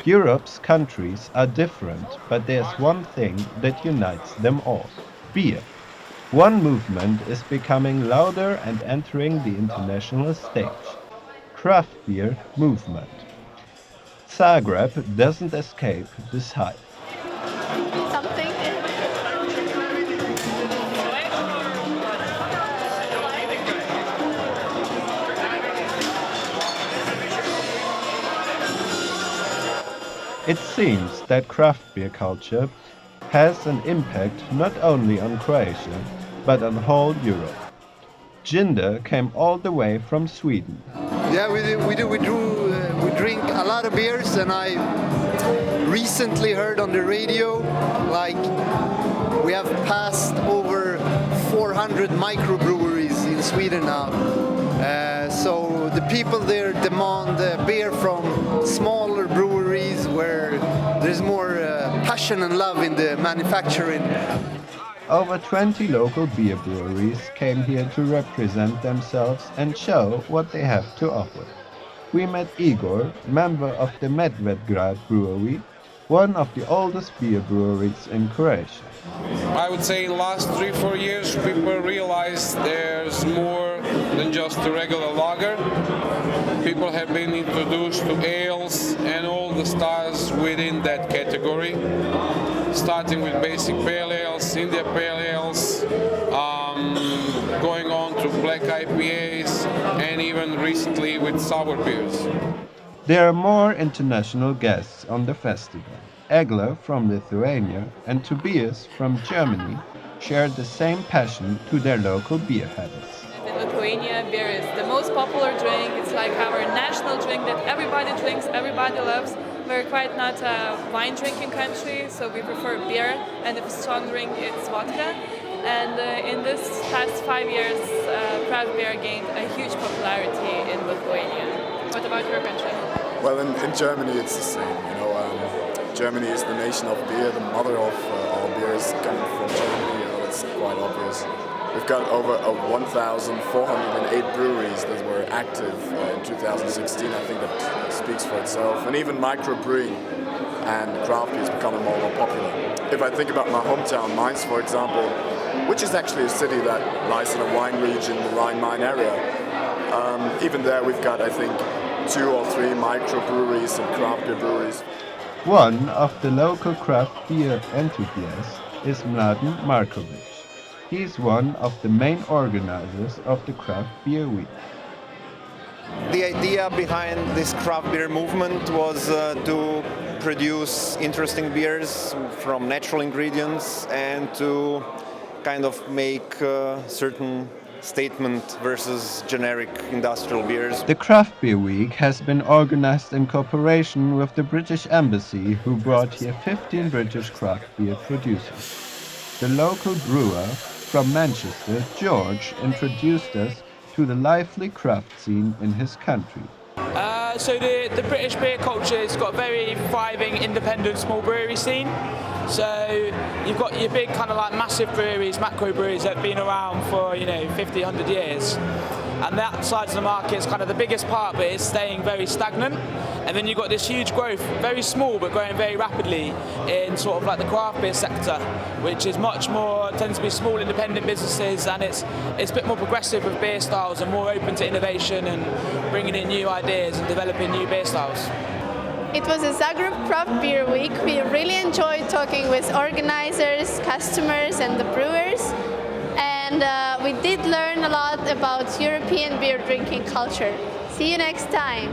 Europe's countries are different, but there's one thing that unites them all: beer. One movement is becoming louder and entering the international stage: craft beer movement. Zagreb doesn't escape this hype. Something. It seems that craft beer culture has an impact not only on Croatia, but on whole Europe. Jinder came all the way from Sweden. Yeah, we do. We drink a lot of beers, and I recently heard on the radio, like we have passed over 400 microbreweries in Sweden now. So the people there demand beer from smaller breweries where there's more passion and love in the manufacturing. Over 20 local beer breweries came here to represent themselves and show what they have to offer. We met Igor, member of the Medvedgrad Brewery, one of the oldest beer breweries in Croatia. I would say in the last 3-4 years people realize there's more than just the regular lager. People have been introduced to ales and all the styles within that category, starting with basic pale ales, India pale ales, going on to black IPAs, and even recently with sour beers. There are more international guests on the festival. Eglė from Lithuania and Tobias from Germany shared the same passion to their local beer habits. In Lithuania, beer is the most popular drink. It's like our national drink that everybody drinks, everybody loves. We're quite not a wine drinking country, so we prefer beer, and if a strong drink, it's vodka. And in this past 5 years, craft beer gained a huge popularity in Lithuania. What about your country? Well, in Germany, it's the same. Germany is the nation of beer. The mother of all beers coming from Germany. It's quite obvious. We've got over 1,408 breweries that were active in 2016. I think that speaks for itself. And even microbrewing and craft beer is becoming more and more popular. If I think about my hometown, Mainz, for example, which is actually a city that lies in a wine region, the Rhine-Main area, even there we've got, I think, 2 or 3 microbreweries and craft beer breweries. One of the local craft beer enthusiasts is Mladen Markovic. He is one of the main organizers of the Craft Beer Week. The idea behind this craft beer movement was to produce interesting beers from natural ingredients and to kind of make certain statement versus generic industrial beers. The Craft Beer Week has been organized in cooperation with the British Embassy, who brought here 15 British craft beer producers. The local brewer from Manchester, George, introduced us to the lively craft scene in his country. So the British beer culture has got a very thriving independent small brewery scene. So you've got your big kind of like massive breweries, macro breweries that have been around for 50, 100 years. And that side of the market is kind of the biggest part, but it's staying very stagnant. And then you've got this huge growth, very small but growing very rapidly in sort of like the craft beer sector, which is much more, tends to be small independent businesses, and it's a bit more progressive with beer styles and more open to innovation and bringing in new ideas and developing new beer styles. It was a Zagreb Craft Beer Week. We really enjoyed talking with organizers, customers and the brewers. And we did learn a lot about European beer drinking culture. See you next time!